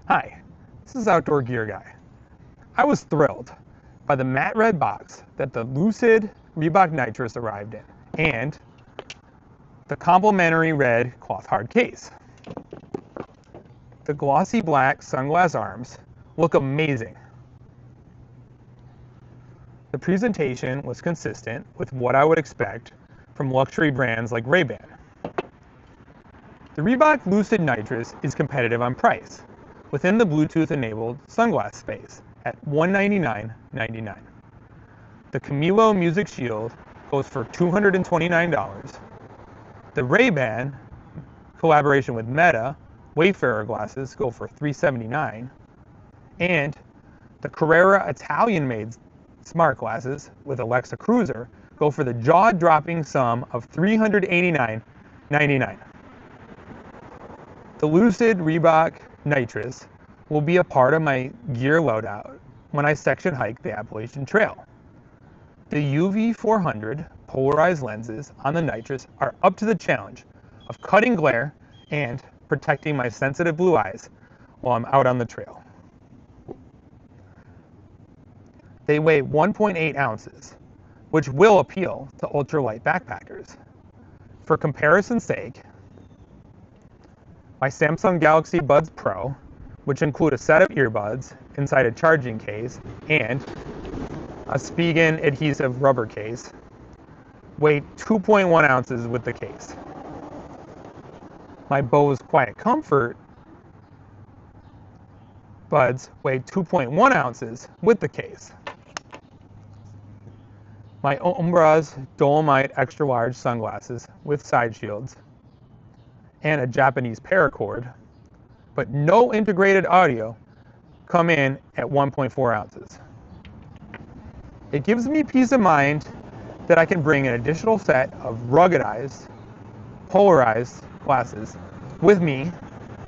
Hi, this is Outdoor Gear Guy. I was thrilled by the matte red box that the Lucyd Reebok Nitrous arrived in, and the complimentary red cloth hard case. The glossy black sunglass arms look amazing. The presentation was consistent with what I would expect from luxury brands like Ray-Ban. The Reebok Lucyd Nitrous is competitive on price, within the Bluetooth-enabled sunglass space at $199.99. The Chamelo Music Shield goes for $229. The Ray-Ban collaboration with Meta Wayfarer glasses go for $379, and the Carrera Italian made smart glasses with Alexa Cruiser go for the jaw-dropping sum of $389.99. The Lucyd Reebok Nitrous will be a part of my gear loadout when I section hike the Appalachian Trail. The UV 400 polarized lenses on the Nitrous are up to the challenge of cutting glare and protecting my sensitive blue eyes while I'm out on the trail. They weigh 1.8 ounces, which will appeal to ultralight backpackers. For comparison's sake, my Samsung Galaxy Buds Pro, which include a set of earbuds inside a charging case and a Spigen adhesive rubber case, weigh 2.1 ounces with the case. My Bose Quiet Comfort buds weigh 2.1 ounces with the case. My Ombra's Dolomite Extra Large sunglasses with side shields and a Japanese paracord, but no integrated audio, come in at 1.4 ounces. It gives me peace of mind that I can bring an additional set of ruggedized, polarized glasses with me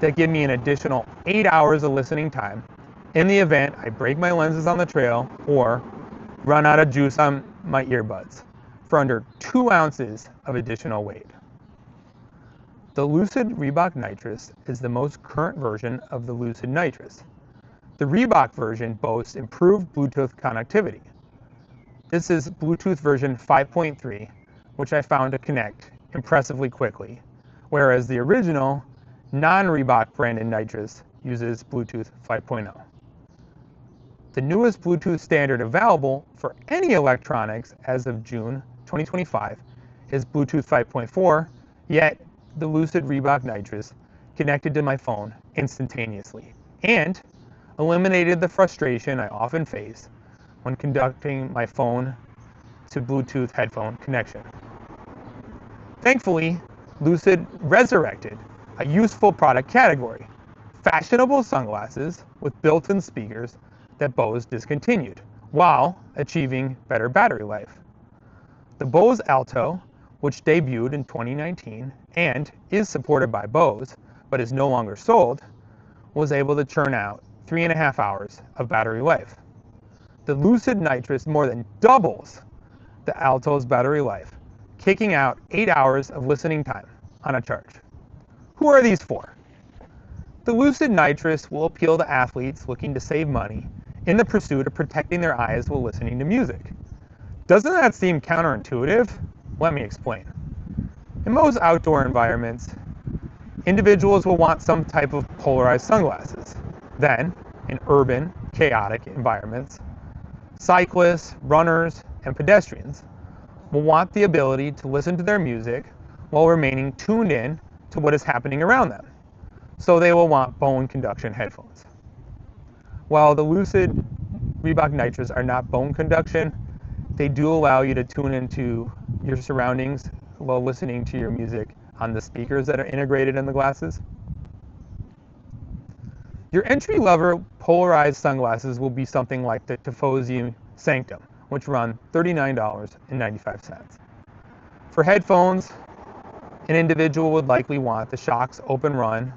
that give me an additional 8 hours of listening time in the event I break my lenses on the trail or run out of juice on my earbuds for under 2 ounces of additional weight. The Lucyd Reebok Nitrous is the most current version of the Lucyd Nitrous. The Reebok version boasts improved Bluetooth connectivity. This is Bluetooth version 5.3, which I found to connect impressively quickly, whereas the original non-Reebok branded Nitrous uses Bluetooth 5.0. The newest Bluetooth standard available for any electronics as of June 2025 is Bluetooth 5.4, yet the Lucyd Reebok Nitrous connected to my phone instantaneously and eliminated the frustration I often face when conducting my phone to Bluetooth headphone connection. Thankfully, Lucyd resurrected a useful product category, fashionable sunglasses with built-in speakers that Bose discontinued, while achieving better battery life. The Bose Alto, which debuted in 2019 and is supported by Bose, but is no longer sold, was able to churn out 3.5 hours of battery life. The Lucyd Nitrous more than doubles the Alto's battery life, kicking out 8 hours of listening time on a charge. Who are these for? The Lucyd Nitrous will appeal to athletes looking to save money in the pursuit of protecting their eyes while listening to music. Doesn't that seem counterintuitive? Let me explain. In most outdoor environments, individuals will want some type of polarized sunglasses. Then, in urban, chaotic environments, cyclists, runners, and pedestrians will want the ability to listen to their music while remaining tuned in to what is happening around them. So they will want bone conduction headphones. While the Lucyd Reebok Nitrous are not bone conduction, they do allow you to tune into your surroundings while listening to your music on the speakers that are integrated in the glasses. Your entry-level polarized sunglasses will be something like the Tifosi Sanctum, which run $39.95. For headphones, an individual would likely want the Shox Open Run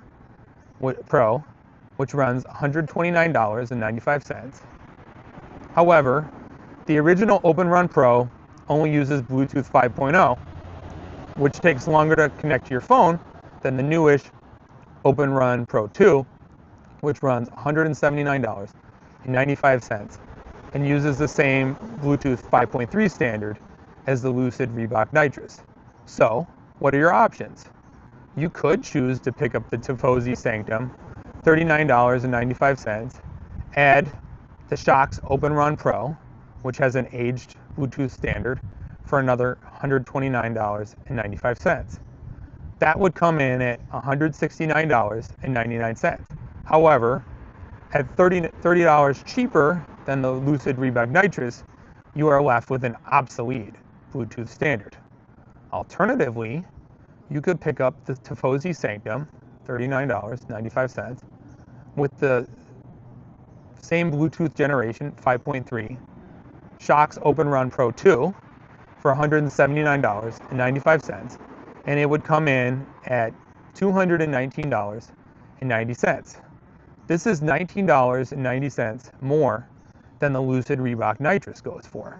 Pro, which runs $129.95. However, the original Open Run Pro only uses Bluetooth 5.0, which takes longer to connect to your phone than the newish Open Run Pro 2 which runs $179.95 and uses the same Bluetooth 5.3 standard as the Lucyd Reebok Nitrous. So, what are your options? You could choose to pick up the Tifosi Sanctum, $39.95, add the Shox Open Run Pro, which has an aged Bluetooth standard, for another $129.95. That would come in at $169.99. However, at $30 cheaper than the Lucyd Reebok Nitrous, you are left with an obsolete Bluetooth standard. Alternatively, you could pick up the Tifosi Sanctum, $39.95, with the same Bluetooth generation, 5.3, Shox Open Run Pro 2 for $179.95, and it would come in at $219.90. This is $19.90 more than the Lucyd Reebok Nitrous goes for.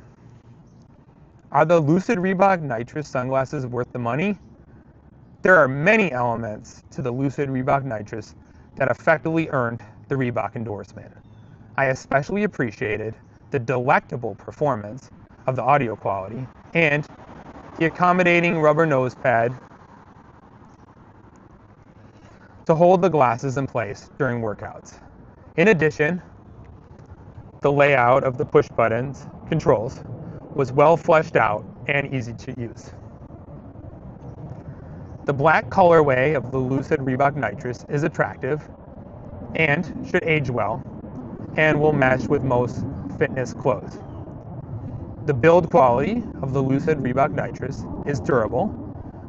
Are the Lucyd Reebok Nitrous sunglasses worth the money? There are many elements to the Lucyd Reebok Nitrous that effectively earned the Reebok endorsement. I especially appreciated the delectable performance of the audio quality and the accommodating rubber nose pad to hold the glasses in place during workouts. In addition, the layout of the push buttons controls was well fleshed out and easy to use. The black colorway of the Lucyd Reebok Nitrous is attractive and should age well and will mesh with most fitness clothes. The build quality of the Lucyd Reebok Nitrous is durable,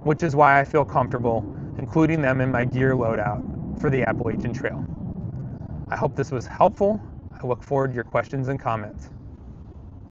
which is why I feel comfortable including them in my gear loadout for the Appalachian Trail. I hope this was helpful. I look forward to your questions and comments.